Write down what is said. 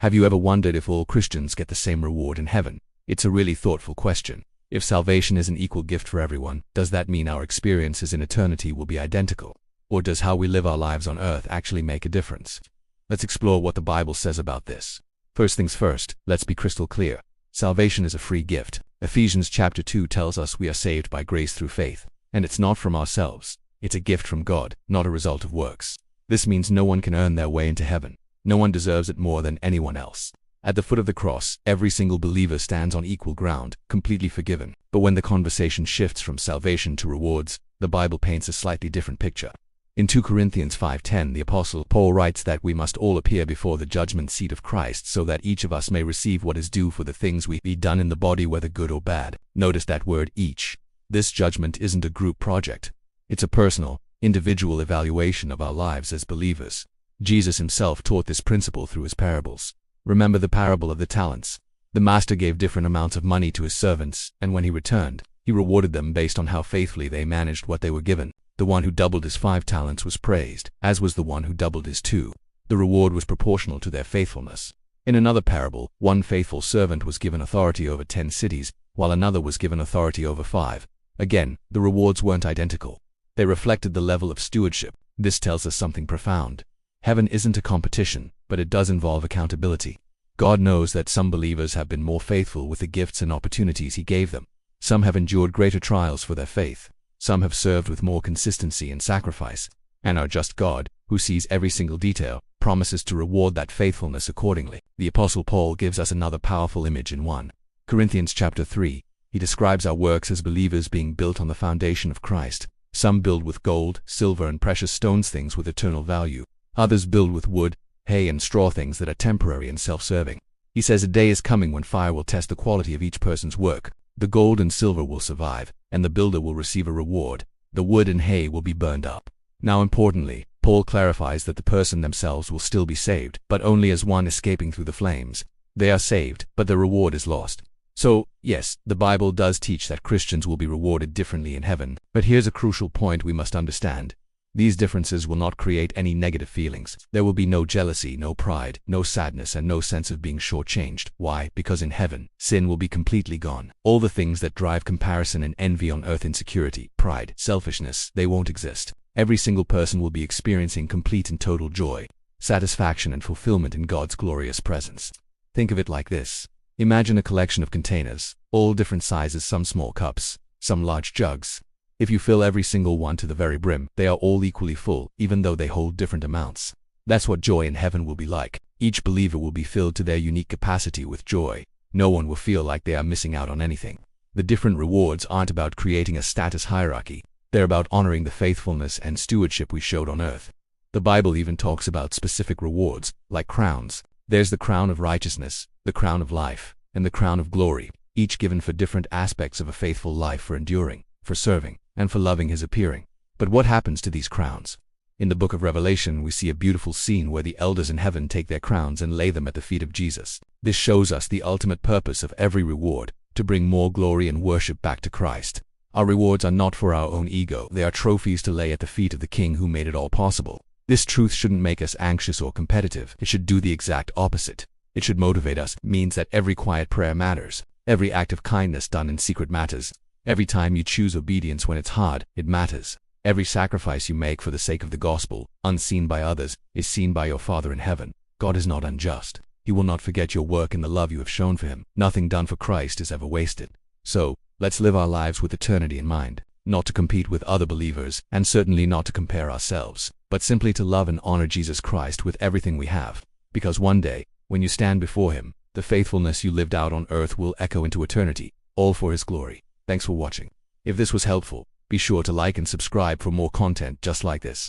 Have you ever wondered if all Christians get the same reward in heaven? It's a really thoughtful question. If salvation is an equal gift for everyone, does that mean our experiences in eternity will be identical? Or does how we live our lives on earth actually make a difference? Let's explore what the Bible says about this. First things first, let's be crystal clear. Salvation is a free gift. Ephesians chapter 2 tells us we are saved by grace through faith. And it's not from ourselves. It's a gift from God, not a result of works. This means no one can earn their way into heaven. No one deserves it more than anyone else. At the foot of the cross, every single believer stands on equal ground, completely forgiven. But when the conversation shifts from salvation to rewards, the Bible paints a slightly different picture. In 2 Corinthians 5:10, the Apostle Paul writes that we must all appear before the judgment seat of Christ so that each of us may receive what is due for the things we've done in the body, whether good or bad. Notice that word each. This judgment isn't a group project. It's a personal, individual evaluation of our lives as believers. Jesus himself taught this principle through his parables. Remember the parable of the talents. The master gave different amounts of money to his servants, and when he returned, he rewarded them based on how faithfully they managed what they were given. The one who doubled his 5 talents was praised, as was the one who doubled his 2. The reward was proportional to their faithfulness. In another parable, one faithful servant was given authority over 10 cities, while another was given authority over 5. Again, the rewards weren't identical. They reflected the level of stewardship. This tells us something profound. Heaven isn't a competition, but it does involve accountability. God knows that some believers have been more faithful with the gifts and opportunities he gave them. Some have endured greater trials for their faith. Some have served with more consistency and sacrifice. And our just God, who sees every single detail, promises to reward that faithfulness accordingly. The Apostle Paul gives us another powerful image in 1 Corinthians chapter 3. He describes our works as believers being built on the foundation of Christ. Some build with gold, silver, and precious stones, things with eternal value. Others build with wood, hay, and straw, things that are temporary and self-serving. He says a day is coming when fire will test the quality of each person's work. The gold and silver will survive, and the builder will receive a reward. The wood and hay will be burned up. Now importantly, Paul clarifies that the person themselves will still be saved, but only as one escaping through the flames. They are saved, but the reward is lost. So, yes, the Bible does teach that Christians will be rewarded differently in heaven, but here's a crucial point we must understand. These differences will not create any negative feelings. There will be no jealousy, no pride, no sadness, and no sense of being shortchanged. Why? Because in heaven, sin will be completely gone. All the things that drive comparison and envy on earth, insecurity, pride, selfishness, they won't exist. Every single person will be experiencing complete and total joy, satisfaction, and fulfillment in God's glorious presence. Think of it like this. Imagine a collection of containers, all different sizes, some small cups, some large jugs. If you fill every single one to the very brim, they are all equally full, even though they hold different amounts. That's what joy in heaven will be like. Each believer will be filled to their unique capacity with joy. No one will feel like they are missing out on anything. The different rewards aren't about creating a status hierarchy. They're about honoring the faithfulness and stewardship we showed on earth. The Bible even talks about specific rewards, like crowns. There's the crown of righteousness, the crown of life, and the crown of glory, each given for different aspects of a faithful life, for enduring, for serving, and for loving his appearing. But what happens to these crowns? In the book of Revelation, we see a beautiful scene where the elders in heaven take their crowns and lay them at the feet of Jesus. This shows us the ultimate purpose of every reward, to bring more glory and worship back to Christ. Our rewards are not for our own ego. They are trophies to lay at the feet of the King who made it all possible. This truth shouldn't make us anxious or competitive. It should do the exact opposite. It should motivate us. It means that every quiet prayer matters. Every act of kindness done in secret matters. Every time you choose obedience when it's hard, it matters. Every sacrifice you make for the sake of the gospel, unseen by others, is seen by your Father in heaven. God is not unjust. He will not forget your work and the love you have shown for him. Nothing done for Christ is ever wasted. So, let's live our lives with eternity in mind, not to compete with other believers, and certainly not to compare ourselves, but simply to love and honor Jesus Christ with everything we have. Because one day, when you stand before him, the faithfulness you lived out on earth will echo into eternity, all for his glory. Thanks for watching. If this was helpful, be sure to like and subscribe for more content just like this.